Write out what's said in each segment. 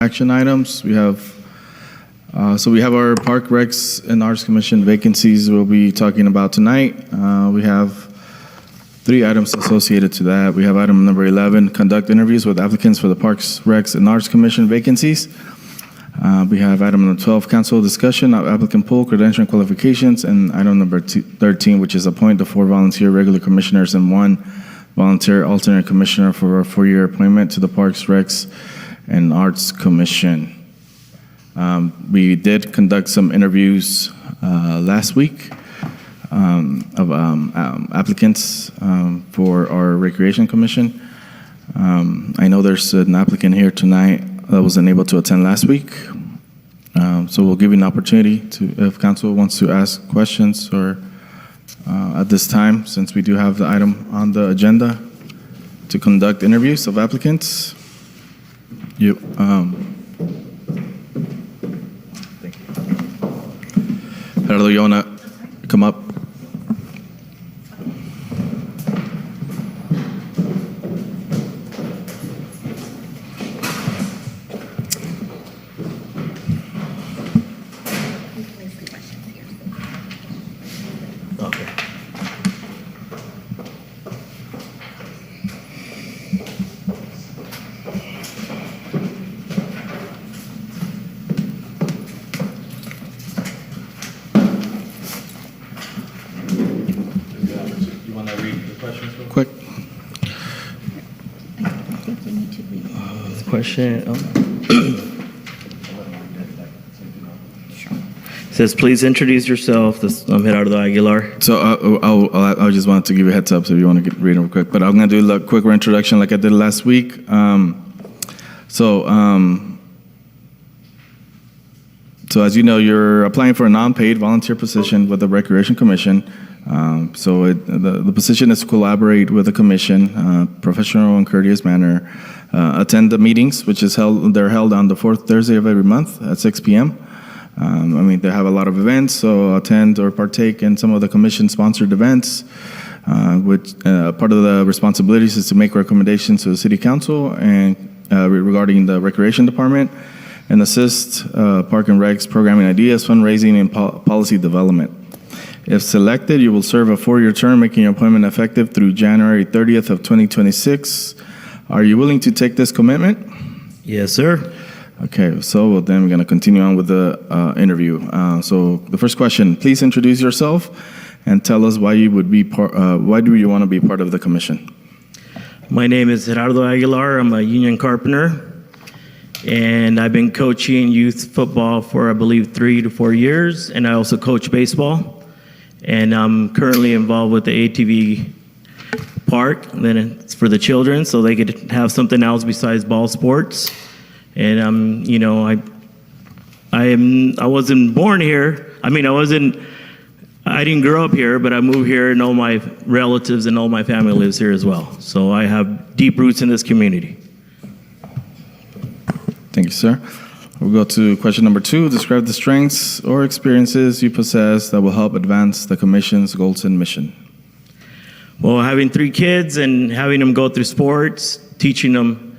Action items. We have our Park Recs and Arts Commission vacancies we'll be talking about tonight. We have 3 items associated to that. We have item number 11, conduct interviews with applicants for the Parks, Recs, and Arts Commission vacancies. We have item number 12, council discussion of applicant pool, credential and qualifications, and item number 13, which is appoint the 4 volunteer regular commissioners and 1 volunteer alternate commissioner for a 4-year appointment to the Parks, Recs, and Arts Commission. We did conduct some interviews last week of applicants for our Recreation Commission. I know there's an applicant here tonight that wasn't able to attend last week. So we'll give you an opportunity to, if council wants to ask questions or at this time, since we do have the item on the agenda to conduct interviews of applicants. Thank you. Gerardo, you want to come up? Quick. I think you need to read this Question. Says, please introduce yourself. I'm Gerardo Aguilar. So I just wanted to give you a heads up, so if you want to read them quick. But I'm going to do a quick introduction like I did last week. So as you know, you're applying for a non-paid volunteer position with the Recreation Commission. The position is to collaborate with the commission, professional and courteous manner, attend the meetings, which is they're held on the 4th Thursday of every month at 6 p.m. They have a lot of events, so attend or partake in some of the commission-sponsored events, which part of the responsibilities is to make recommendations to the City Council and regarding the Recreation Department, and assist Park and Recs programming ideas, fundraising, and policy development. If selected, you will serve a 4-year term, making your appointment effective through January 30th of 2026. Are you willing to take this commitment? Yes, sir. Okay, so then we're going to continue on with the interview. So the first question, please introduce yourself and tell us why you would be why do you want to be part of the commission? My name is Gerardo Aguilar. I'm a union carpenter, and I've been coaching youth football for, I believe, 3 to 4 years, and I also coach baseball. And I'm currently involved with the ATV park. And then it's for the children, so they could have something else besides ball sports. And I wasn't born here. I didn't grow up here, but I moved here, and all my relatives and all my family lives here as well. So I have deep roots in this community. Thank you, sir. We'll go to question number 2. Describe the strengths or experiences you possess that will help advance the commission's goals and mission. Well, having 3 kids and having them go through sports, teaching them,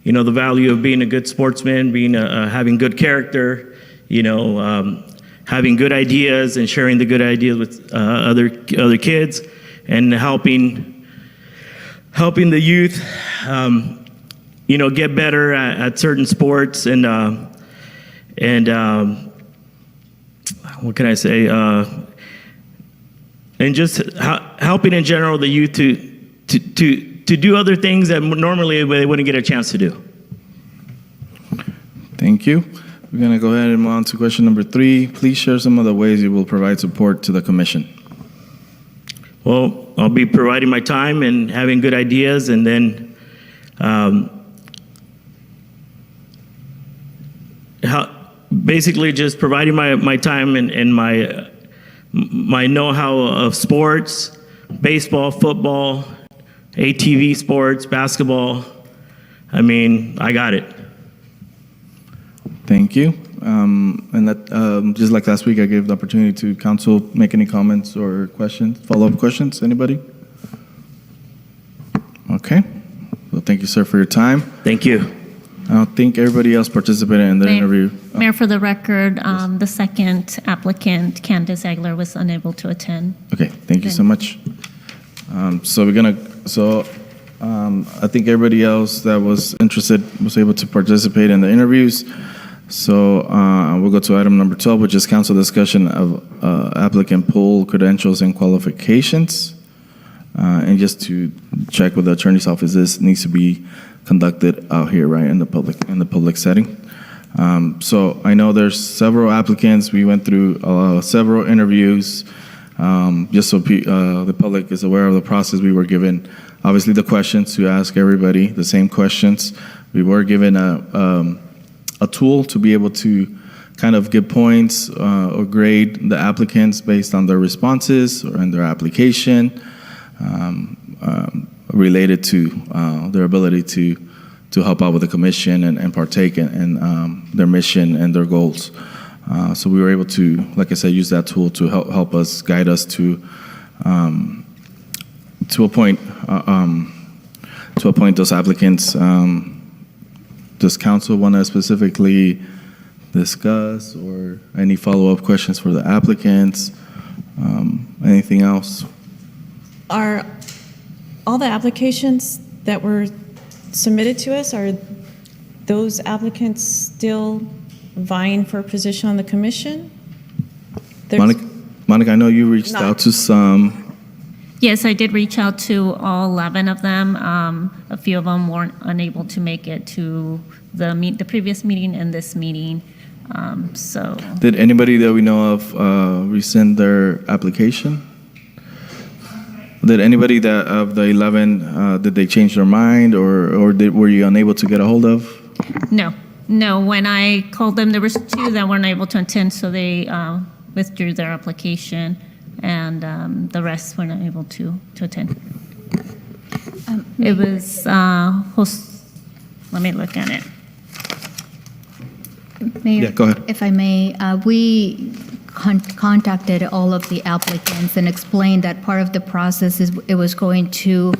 the value of being a good sportsman, having good character, having good ideas and sharing the good ideas with other kids, and helping the youth, get better at certain sports and what can I say? And just helping in general the youth to do other things that normally they wouldn't get a chance to do. Thank you. We're going to go ahead and move on to question number 3. Please share some of the ways you will provide support to the commission. Well, I'll be providing my time and having good ideas, and then basically just providing my time and my know-how of sports, baseball, football, ATV sports, basketball. I got it. Thank you. And that, just like last week, I gave the opportunity to council make any comments or questions, follow-up questions. Anybody? Okay. Well, thank you, sir, for your time. Thank you. I don't think everybody else participated in the interview. Mayor, for the record, the second applicant, Candace Aguilar, was unable to attend. Okay, thank you so much. I think everybody else that was interested was able to participate in the interviews. So we'll go to item number 12, which is council discussion of applicant pool credentials and qualifications. And just to check with the attorney's office, this needs to be conducted out here, right, in the public setting. So I know there's several applicants. We went through several interviews. Just so the public is aware of the process, we were given, obviously, the questions to ask everybody, the same questions. We were given a tool to be able to kind of give points or grade the applicants based on their responses or in their application related to their ability to help out with the commission and partake in their mission and their goals. So we were able to, like I said, use that tool to help us, guide us to appoint those applicants. Does council want to specifically discuss or any follow-up questions for the applicants? Anything else? Are all the applications that were submitted to us, are those applicants still vying for a position on the commission? Monica, I know you reached out to some. Yes, I did reach out to all 11 of them. A few of them weren't unable to make it to the previous meeting and this meeting. So. Did anybody that we know of rescind their application? Did anybody that of the 11 did they change their mind or were you unable to get a hold of? No. When I called them, there was 2 that weren't able to attend, so they withdrew their application, and the rest were not able to attend. It was let me look at it. Mayor, Yeah, go ahead. if I may, we contacted all of the applicants and explained that part of the process is it was going to,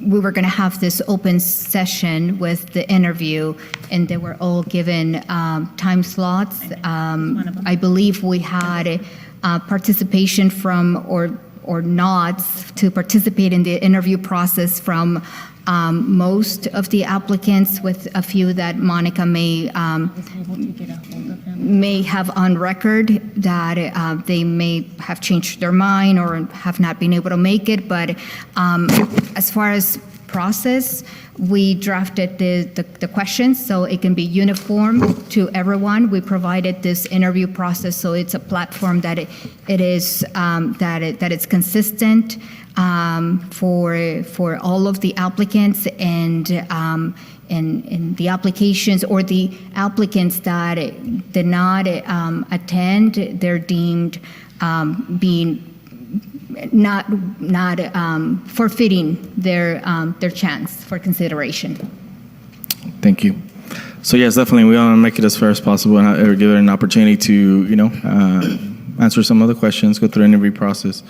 we were going to have this open session with the interview, and they were all given time slots. I believe we had participation from or nods to participate in the interview process from most of the applicants, with a few that Monica may have on record that they may have changed their mind or have not been able to make it. But as far as process, we drafted the questions so it can be uniform to everyone. We provided this interview process so it's a platform that it is that it's consistent for all of the applicants, and the applications or the applicants that did not attend, they're deemed being not forfeiting their chance for consideration. Thank you. So yes, definitely, we want to make it as fair as possible and give it an opportunity to, answer some other questions, go through the interview process.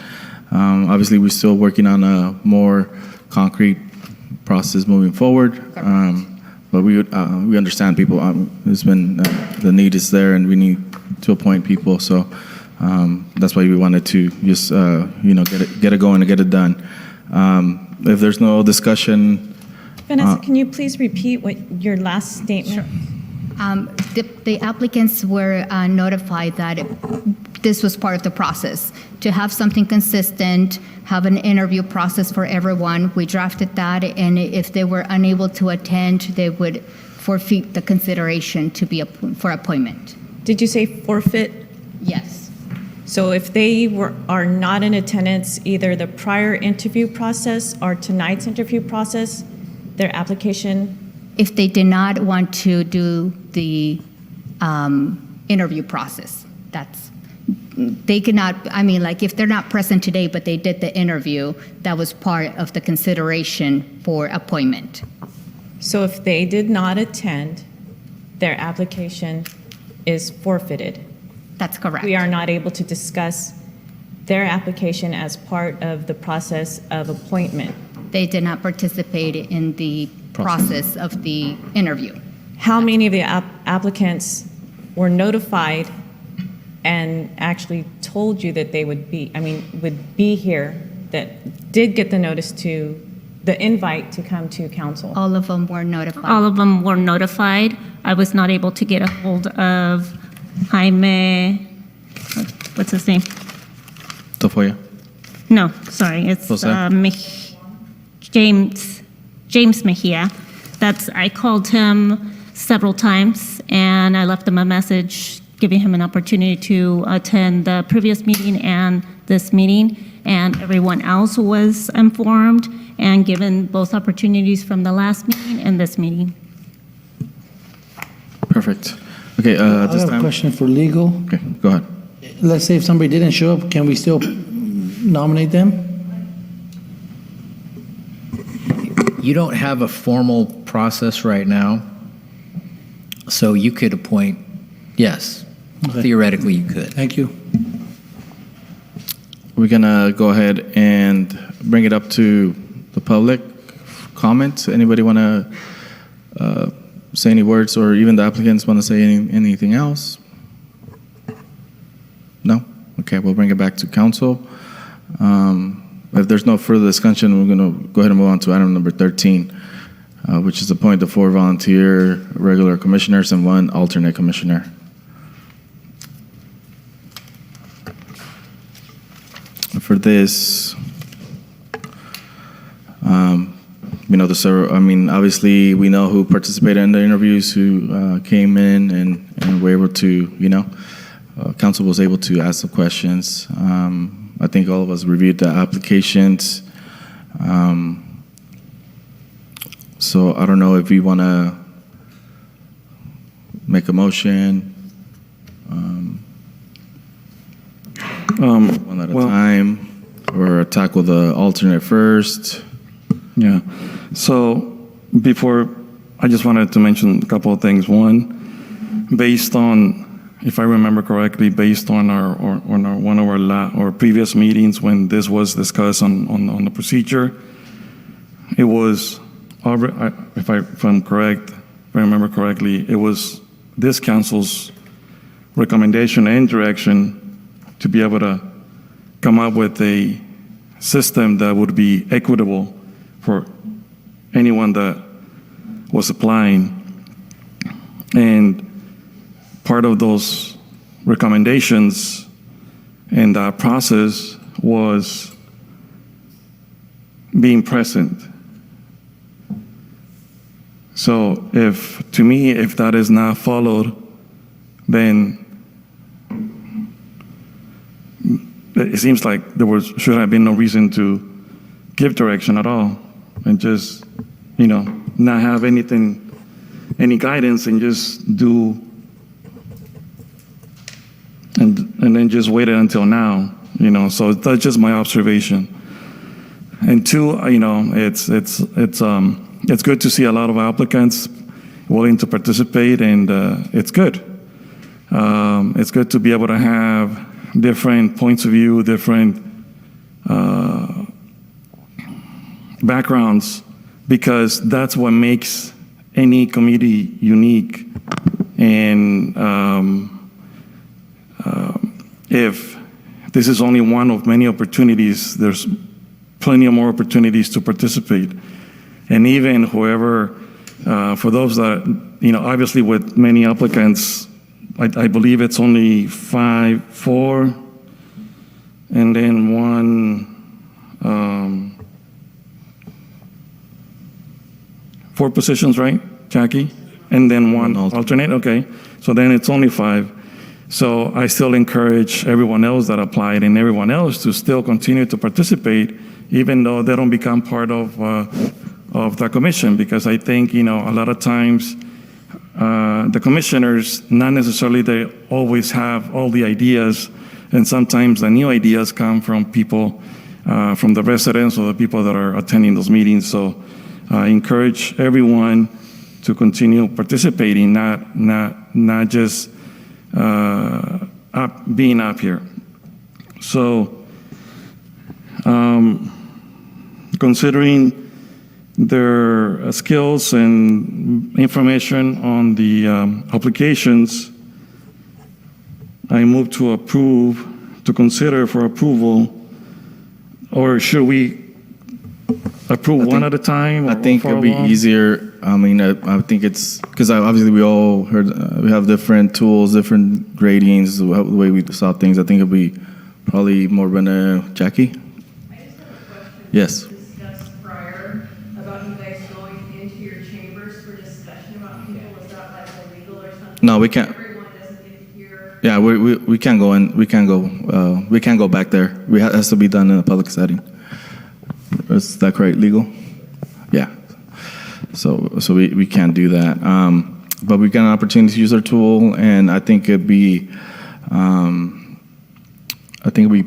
Obviously, we're still working on a more concrete process moving forward. But we understand people. There's been the need is there, and we need to appoint people. So that's why we wanted to just get it going and get it done. If there's no discussion, Vanessa, can you please repeat what your last statement? The applicants were notified that this was part of the process, to have something consistent, have an interview process for everyone. We drafted that, and if they were unable to attend, they would forfeit the consideration to be for appointment. Did you say forfeit? Yes. So if they are not in attendance, either the prior interview process or tonight's interview process, their application. If they did not want to do the interview process, they could not, if they're not present today, but they did the interview, that was part of the consideration for appointment. So if they did not attend, their application is forfeited. That's correct. We are not able to discuss their application as part of the process of appointment. They did not participate in the process of the interview. How many of the applicants were notified and actually told you that they would be here, that did get the notice to, the invite to come to council? All of them were notified. All of them were notified. I was not able to get a hold of Jaime, what's his name? Tafoya. No, sorry, it's Jose? James Mejia. I called him several times, and I left him a message giving him an opportunity to attend the previous meeting and this meeting, and everyone else was informed and given both opportunities from the last meeting and this meeting. Perfect. Okay, I this have a time. question for legal. Okay, go ahead. Let's say if somebody didn't show up, can we still nominate them? You don't have a formal process right now, so you could appoint, yes, Okay. theoretically you could. Thank you. We're gonna go ahead and bring it up to the public comments. Anybody wanna say any words, or even the applicants wanna say anything else? No? Okay, we'll bring it back to council. If there's no further discussion, we're gonna go ahead and move on to item number 13, which is appoint the 4 volunteer regular commissioners and 1 alternate commissioner. For this, obviously we know who participated in the interviews, who came in and were able to, council was able to ask some questions. I think all of us reviewed the applications. So I don't know if we want to make a motion one at a time, or tackle the alternate first. Yeah. So before, I just wanted to mention a couple of things. One, based on, if I remember correctly, based on one of our previous meetings when this was discussed on the procedure, it was, if I'm correct, if I remember correctly, it was this council's recommendation and direction to be able to come up with a system that would be equitable for anyone that was applying. And part of those recommendations and that process was being present. So to me, if that is not followed, then it seems like should have been no reason to give direction at all, and just, not have any guidance, and just do, and then just wait until now, So that's just my observation. And 2, it's good to see a lot of applicants willing to participate, and it's good. It's good to be able to have different points of view, different backgrounds, because that's what makes any community unique. And if this is only one of many opportunities, there's plenty of more opportunities to participate. And even whoever, for those that, obviously with many applicants, I believe it's only 4, and then 1, 4 positions, right, Jackie? And then 1 alternate, okay. So then it's only 5. So I still encourage everyone else that applied and everyone else to still continue to participate, even though they don't become part of the commission, because I think, a lot of times, the commissioners, not necessarily they always have all the ideas, and sometimes the new ideas come from people, from the residents or the people that are attending those meetings. So I encourage everyone to continue participating, not just being up here. So considering their skills and information on the applications, I move to approve, to consider for approval, or should we approve one at a time? I think it'd be easier. I mean, I think it's because obviously we all heard we have different tools, different gradings, the way we saw things. I think it'd be probably more Jackie. I just have a question. Yes. We discussed prior about you guys going into your chambers for discussion about people. Was that like illegal or something? No, we can't. Everyone doesn't get to hear. Yeah, we can't go in. We can't go back there. It has to be done in a public setting. Is that correct? Legal? Yeah. So we can't do that. But we got an opportunity to use our tool, and I think it'd be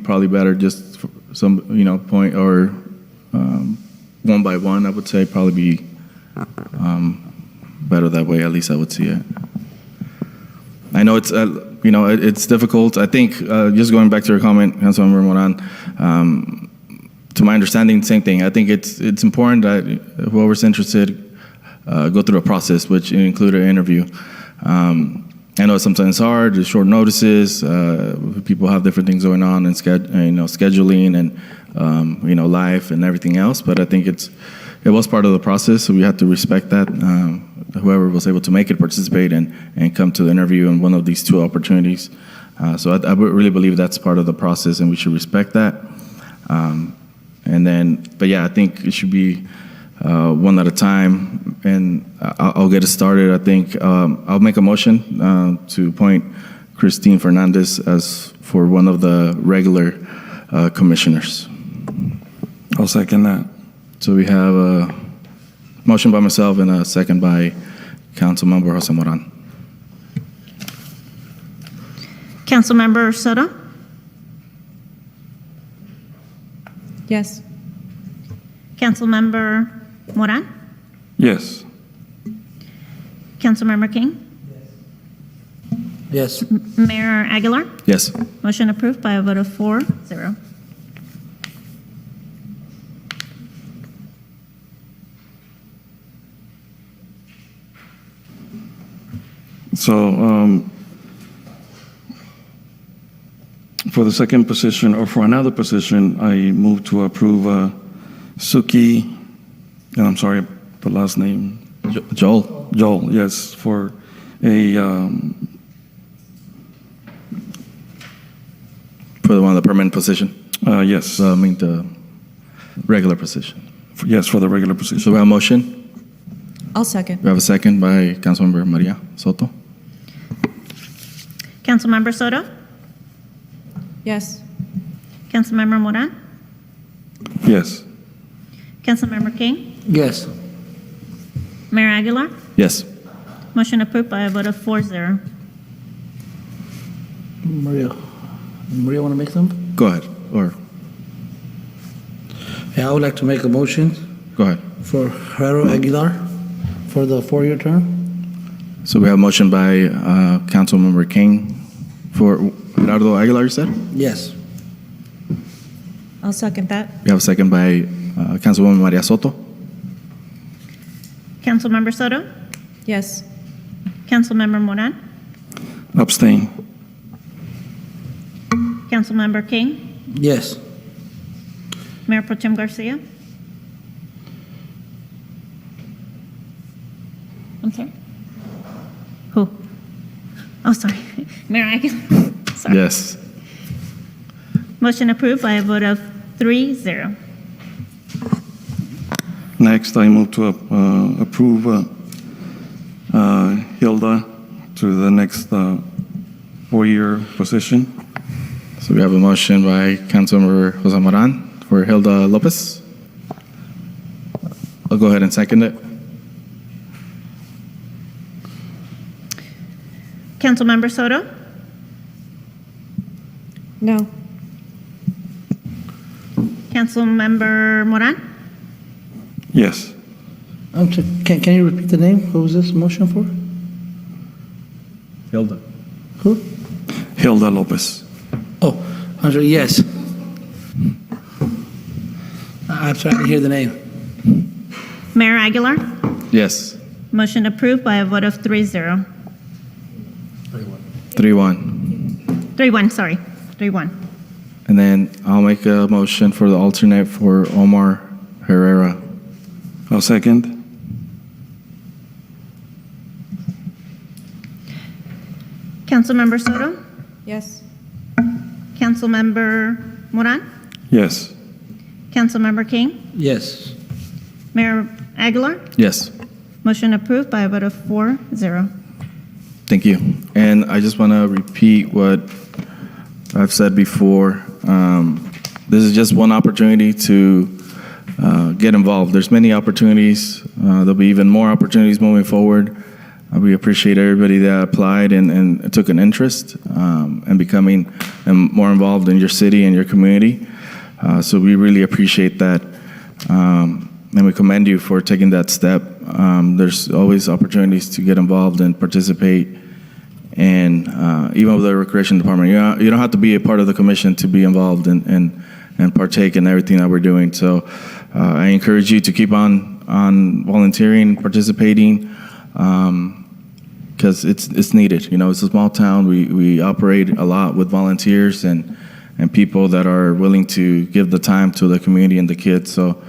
probably better just for some point or one by one. I would say probably be better that way. At least I would see it. I know it's it's difficult. I think just going back to your comment, Councilmember Moran. To my understanding, same thing. I think it's important that whoever's interested go through a process, which include an interview. I know sometimes it's hard, there's short notices, people have different things going on and scheduling and life and everything else. But I think it was part of the process, so we have to respect that. Whoever was able to make it participate and come to the interview in one of these two opportunities. So I really believe that's part of the process, and we should respect that. But yeah, I think it should be one at a time, and I'll get it started. I think I'll make a motion to appoint Christine Fernandez as for one of the regular commissioners. I'll second that. So we have a motion by myself and a second by Councilmember Jose Moran. Councilmember Soto? Yes. Councilmember Moran? Yes. Councilmember King? Yes. Mayor Aguilar? Yes. Motion approved by a vote of 4-0. So for the second position, or for another position, I move to approve Suki, and I'm sorry, the last name. Joel? Joel, yes, for a, For the one, the permanent position? yes, I mean the regular position. yes, for the regular So position. we have a motion. I'll second. We have a second by Councilmember Maria Soto. Councilmember Soto? Yes. Councilmember Moran? Yes. Councilmember King? Yes. Mayor Aguilar? Yes. Motion approved by a vote of 4-0. Maria want to make some? Go ahead. Or Yeah, I would like to make a motion go ahead. for Gerardo Aguilar for the 4-year term. So we have a motion by Councilmember King for Gerardo Aguilar, you said? Yes. I'll second that. We have a second by Councilwoman Maria Soto. Councilmember Soto? Yes. Councilmember Moran? Abstain. Councilmember King? Yes. Mayor Pro Tem Garcia? I'm sorry? Who? Oh, sorry. Mayor Aguilar? Sorry. Yes. Motion approved by a vote of 3-0. Next, I move to approve Hilda to the next 4-year position. So we have a motion by Councilmember Jose Moran for Hilda Lopez. I'll go ahead and second it. Councilmember Soto? No. Councilmember Moran? Yes. Can you repeat the name? Who was this motion for? Hilda. Who? Hilda Lopez. Oh, I'm sorry, yes. I'm trying to hear the name. Mayor Aguilar? Yes. Motion approved by a vote of 3-0. 3-1. 3-1, sorry. 3-1. And then I'll make a motion for the alternate for Omar Herrera. I'll second. Councilmember Soto? Yes. Councilmember Moran? Yes. Councilmember King? Yes. Mayor Aguilar? Yes. Motion approved by a vote of 4-0. Thank you. And I just want to repeat what I've said before. This is just one opportunity to get involved. There's many opportunities. There'll be even more opportunities moving forward. We appreciate everybody that applied and took an interest in becoming more involved in your city and your community. So we really appreciate that. And we commend you for taking that step. There's always opportunities to get involved and participate. And even with the recreation department, you don't have to be a part of the commission to be involved and partake in everything that we're doing. So I encourage you to keep on volunteering, participating, because it's needed. You know, it's a small town. We operate a lot with volunteers and people that are willing to give the time to the community and the kids. So